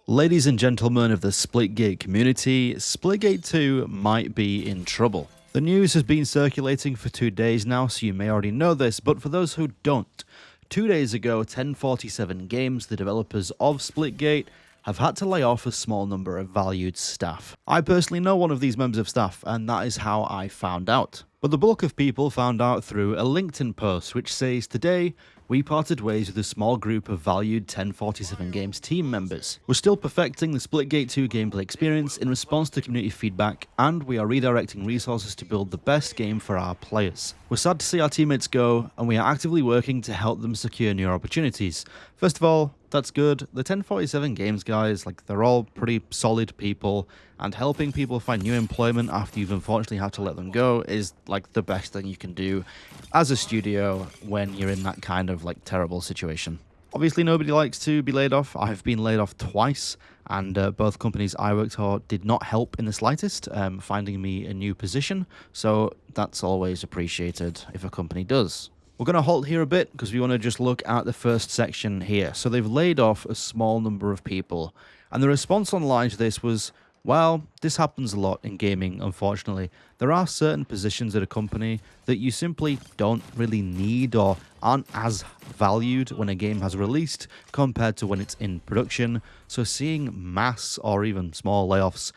Ladies and gentlemen of the Splitgate community, Splitgate 2 might be in trouble. The news has been circulating for 2 days now, so you may already know this, but for those who don't, 2 days ago, 1047 Games, the developers of Splitgate, have had to lay off a small number of valued staff. I personally know one of these members of staff, and that is how I found out. But the bulk of people found out through a LinkedIn post which says, "Today, we parted ways with a small group of valued 1047 Games team members. We're still perfecting the Splitgate 2 gameplay experience in response to community feedback, and we are redirecting resources to build the best game for our players. We're sad to see our teammates go, and we are actively working to help them secure new opportunities." First of all, that's good. The 1047 Games guys, they're all pretty solid people, and helping people find new employment after you've unfortunately had to let them go is the best thing you can do as a studio when you're in that kind of terrible situation. Obviously, nobody likes to be laid off. I've been laid off twice, and both companies I worked for did not help in the slightest finding me a new position, so that's always appreciated if a company does. We're going to halt here a bit because we want to just look at the first section here. So they've laid off a small number of people, and the response online to this was, well, this happens a lot in gaming, unfortunately. There are certain positions at a company that you simply don't really need or aren't as valued when a game has released compared to when it's in production. So seeing mass or even small layoffs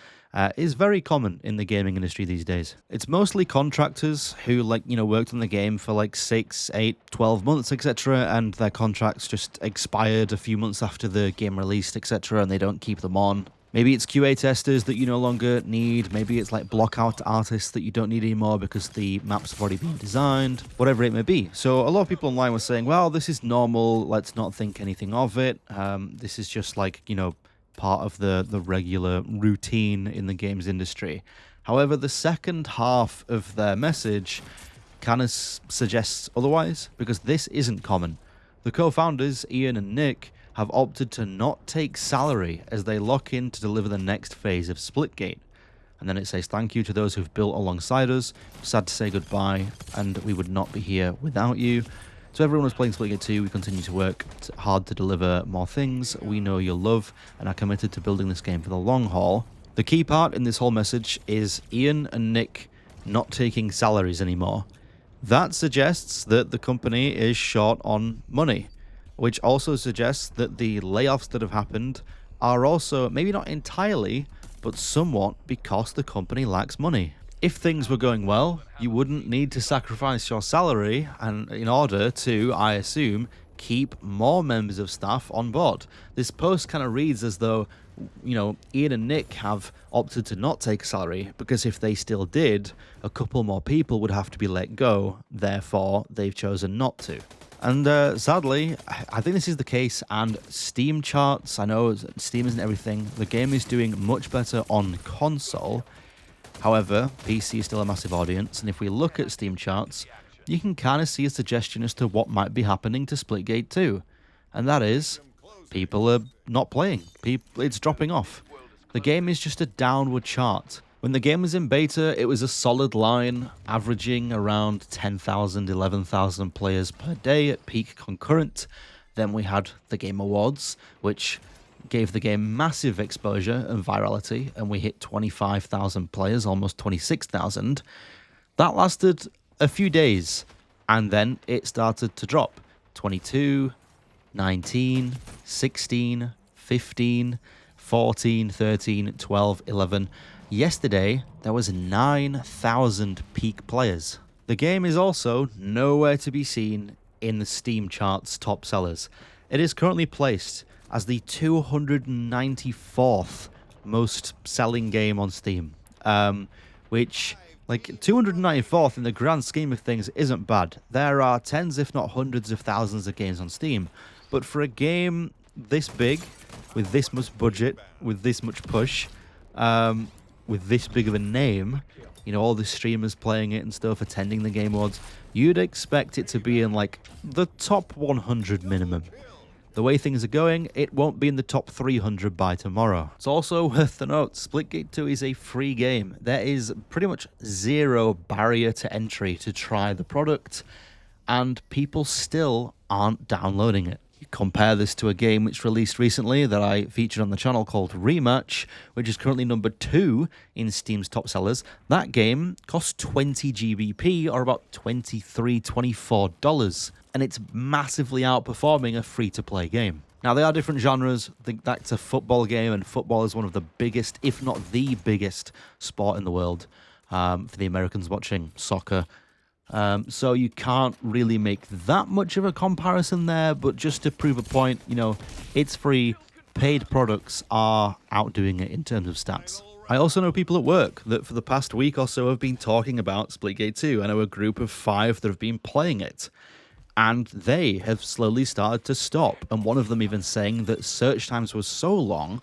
is very common in the gaming industry these days. It's mostly contractors who worked on the game for 6, 8, 12 months, etc., and their contracts just expired a few months after the game released, etc., and they don't keep them on. Maybe it's QA testers that you no longer need. Maybe it's blockout artists that you don't need anymore because the maps have already been designed, whatever it may be. So a lot of people online were saying, well, this is normal. Let's not think anything of it. This is just part of the regular routine in the games industry. However, the second half of their message kind of suggests otherwise, because this isn't common. The co-founders, Ian and Nick, have opted to not take salary as they lock in to deliver the next phase of Splitgate. And then it says, "Thank you to those who've built alongside us. Sad to say goodbye, and we would not be here without you. So everyone who's playing Splitgate 2, we continue to work hard to deliver more things we know you'll love and are committed to building this game for the long haul." The key part in this whole message is Ian and Nick not taking salaries anymore. That suggests that the company is short on money, which also suggests that the layoffs that have happened are also, maybe not entirely, but somewhat because the company lacks money. If things were going well, you wouldn't need to sacrifice your salary and in order to, I assume, keep more members of staff on board. This post kind of reads as though, Ian and Nick have opted to not take a salary because if they still did, a couple more people would have to be let go, therefore they've chosen not to. And sadly, I think this is the case, and Steam charts, I know Steam isn't everything, the game is doing much better on console. However, PC is still a massive audience, and if we look at Steam charts, you can kind of see a suggestion as to what might be happening to Splitgate 2. And that is, people are not playing. It's dropping off. The game is just a downward chart. When the game was in beta, it was a solid line, averaging around 10,000, 11,000 players per day at peak concurrent. Then we had the Game Awards, which gave the game massive exposure and virality, and we hit 25,000 players, almost 26,000. That lasted a few days, and then it started to drop. 22, 19, 16, 15, 14, 13, 12, 11... Yesterday, there was 9,000 peak players. The game is also nowhere to be seen in the Steam charts top sellers. It is currently placed as the 294th most selling game on Steam, which 294th in the grand scheme of things isn't bad. There are tens if not hundreds of thousands of games on Steam, but for a game this big, with this much budget, with this much push, with this big of a name, all the streamers playing it and stuff, attending the Game Awards, you'd expect it to be in the top 100 minimum. The way things are going, it won't be in the top 300 by tomorrow. It's also worth the note, Splitgate 2 is a free game. There is pretty much zero barrier to entry to try the product, and people still aren't downloading it. You compare this to a game which released recently that I featured on the channel called Rematch, which is currently number 2 in Steam's top sellers. That game costs 20 GBP, or about $23, $24, and it's massively outperforming a free-to-play game. Now, they are different genres. I think that's a football game, and football is one of the biggest, if not the biggest, sport in the world for the Americans watching soccer. So you can't really make that much of a comparison there, but just to prove a point, you know, it's free. Paid products are outdoing it in terms of stats. I also know people at work that for the past week or so have been talking about Splitgate 2. I know a group of 5 that have been playing it, and they have slowly started to stop. And one of them even saying that search times were so long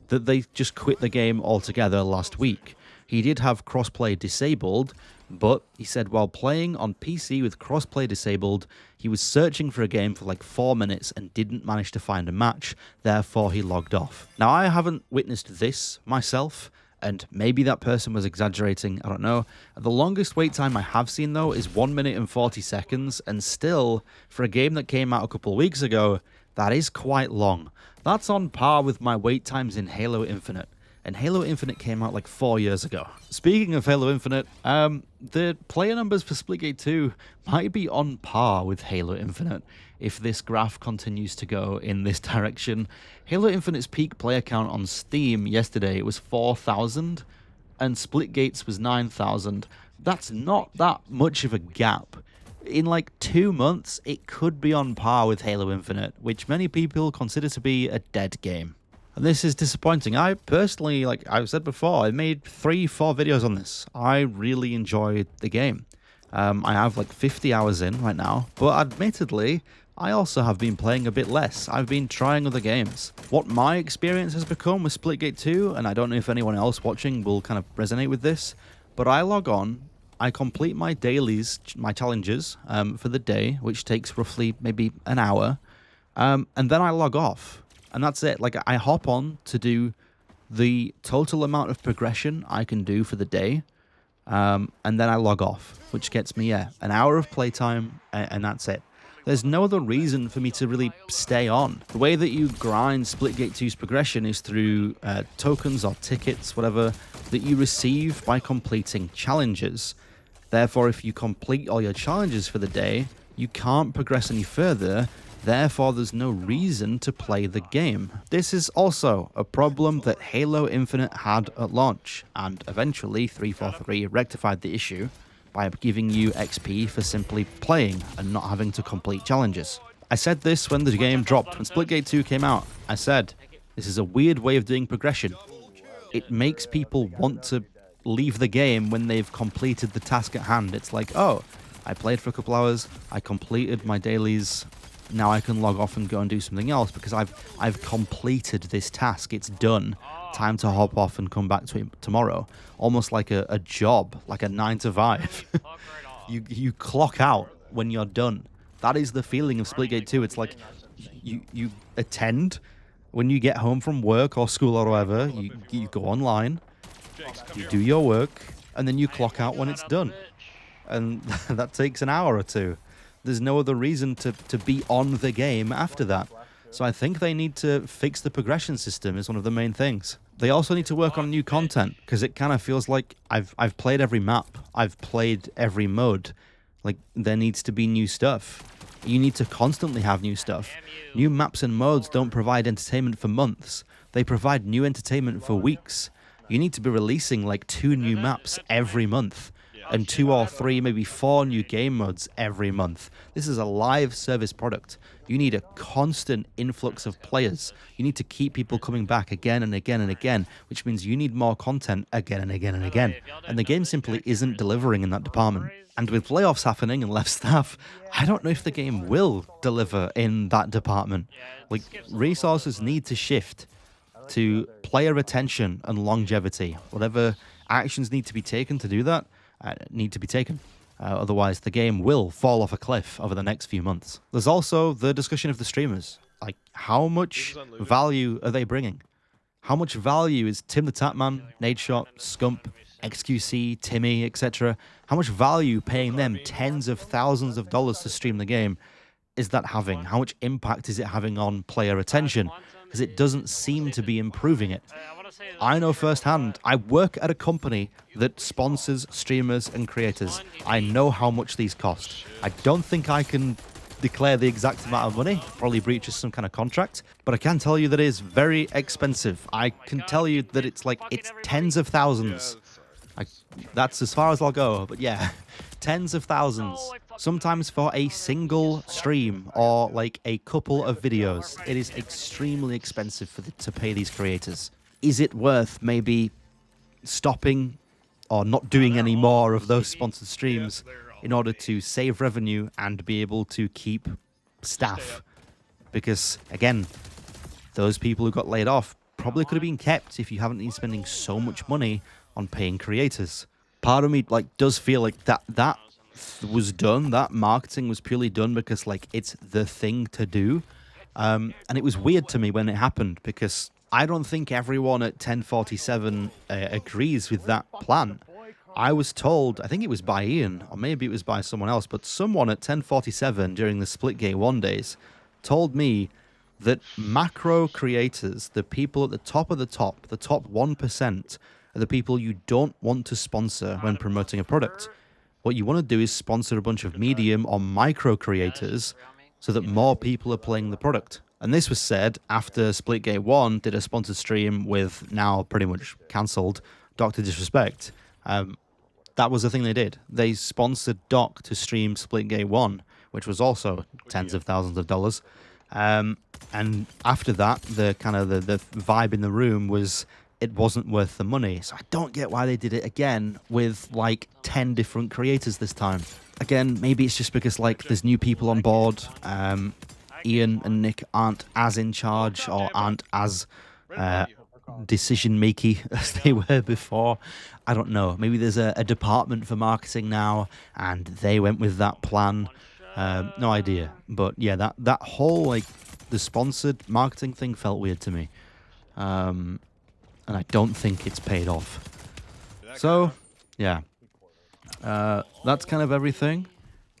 that they just quit the game altogether last week. He did have crossplay disabled, but he said while playing on PC with crossplay disabled, he was searching for a game for like 4 minutes and didn't manage to find a match, therefore he logged off. Now, I haven't witnessed this myself, and maybe that person was exaggerating, I don't know. The longest wait time I have seen, though, is 1 minute and 40 seconds, and still, for a game that came out a couple of weeks ago, that is quite long. That's on par with my wait times in Halo Infinite. And Halo Infinite came out like 4 years ago. Speaking of Halo Infinite, the player numbers for Splitgate 2 might be on par with Halo Infinite if this graph continues to go in this direction. Halo Infinite's peak player count on Steam yesterday was 4,000, and Splitgate's was 9,000. That's not that much of a gap. In like 2 months, it could be on par with Halo Infinite, which many people consider to be a dead game. And this is disappointing. I personally, like I've said before, I made 3-4 videos on this. I really enjoyed the game. I have like 50 hours in right now, but admittedly, I also have been playing a bit less. I've been trying other games. What my experience has become with Splitgate 2, and I don't know if anyone else watching will kind of resonate with this, but I log on, I complete my dailies, my challenges for the day, which takes roughly maybe an hour, and then I log off. And that's it. Like, I hop on to do the total amount of progression I can do for the day, and then I log off, which gets me, an hour of playtime, and that's it. There's no other reason for me to really stay on. The way that you grind Splitgate 2's progression is through tokens or tickets, whatever, that you receive by completing challenges. Therefore, if you complete all your challenges for the day, you can't progress any further. Therefore, there's no reason to play the game. This is also a problem that Halo Infinite had at launch, and eventually 343 rectified the issue by giving you XP for simply playing and not having to complete challenges. I said this when the game dropped, when Splitgate 2 came out. I said, this is a weird way of doing progression. It makes people want to leave the game when they've completed the task at hand. It's like, oh, I played for a couple hours, I completed my dailies, now I can log off and go and do something else because I've completed this task. It's done. Time to hop off and come back to it tomorrow. Almost like a job, like a 9 to 5. You clock out when you're done. That is the feeling of Splitgate 2. It's like you attend when you get home from work or school or whatever. You go online, you do your work, and then you clock out when it's done. And that takes an hour or two. There's no other reason to be on the game after that. So I think they need to fix the progression system is one of the main things. They also need to work on new content, because it kind of feels like I've played every map. I've played every mode. Like, there needs to be new stuff. You need to constantly have new stuff. New maps and modes don't provide entertainment for months. They provide new entertainment for weeks. You need to be releasing like 2 new maps every month. And 2 or 3, maybe 4 new game modes every month. This is a live service product. You need a constant influx of players. You need to keep people coming back again and again and again, which means you need more content again and again and again. And the game simply isn't delivering in that department. And with layoffs happening and less staff, I don't know if the game will deliver in that department. Like, resources need to shift to player retention and longevity. Whatever actions need to be taken to do that, need to be taken. Otherwise, the game will fall off a cliff over the next few months. There's also the discussion of the streamers. Like, how much value are they bringing? How much value is Tim the Tatman, Nadeshot, Scump, XQC, Timmy, etc.? How much value paying them tens of thousands of dollars to stream the game is that having? How much impact is it having on player attention? Because it doesn't seem to be improving it. I know firsthand, I work at a company that sponsors streamers and creators. I know how much these cost. I don't think I can declare the exact amount of money, probably breaches some kind of contract, but I can tell you that it is very expensive. I can tell you that it's tens of thousands. That's as far as I'll go, but yeah, tens of thousands. Sometimes for a single stream or like a couple of videos, it is extremely expensive to pay these creators. Is it worth maybe stopping or not doing any more of those sponsored streams in order to save revenue and be able to keep staff? Because again, those people who got laid off probably could have been kept if you haven't been spending so much money on paying creators. Part of me does feel like that was done, that marketing was purely done because it's the thing to do. And it was weird to me when it happened because I don't think everyone at 1047 agrees with that plan. I was told, I think it was by Ian, or maybe it was by someone else, but someone at 1047 during the Splitgate 1 days told me that macro creators, the people at the top of the top 1%, are the people you don't want to sponsor when promoting a product. What you want to do is sponsor a bunch of medium or micro creators so that more people are playing the product. And this was said after Splitgate 1 did a sponsored stream with now pretty much cancelled Dr. Disrespect. That was the thing they did. They sponsored Doc to stream Splitgate 1, which was also tens of thousands of dollars. And after that, the vibe in the room was it wasn't worth the money. So I don't get why they did it again with 10 different creators this time. Again, maybe it's just because there's new people on board. Ian and Nick aren't as in charge or aren't as decision-making as they were before. I don't know. Maybe there's a department for marketing now, and they went with that plan. No idea. But yeah, that whole the sponsored marketing thing felt weird to me, and I don't think it's paid off. So yeah, that's kind of everything.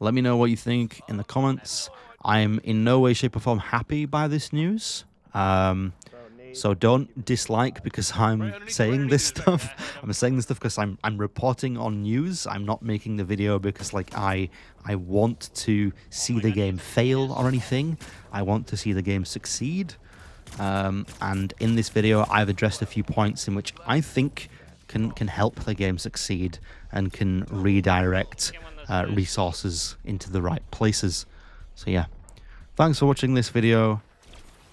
Let me know what you think in the comments. I'm in no way, shape, or form happy by this news. So don't dislike because I'm saying this stuff. I'm saying this stuff because I'm reporting on news. I'm not making the video because I want to see the game fail or anything. I want to see the game succeed. And in this video, I've addressed a few points in which I think can help the game succeed and can redirect resources into the right places. So yeah, thanks for watching this video.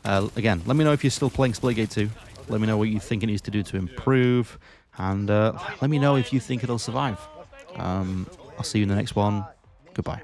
Again, let me know if you're still playing Splitgate 2. Let me know what you think it needs to do to improve. And let me know if you think it'll survive. I'll see you in the next one. Goodbye.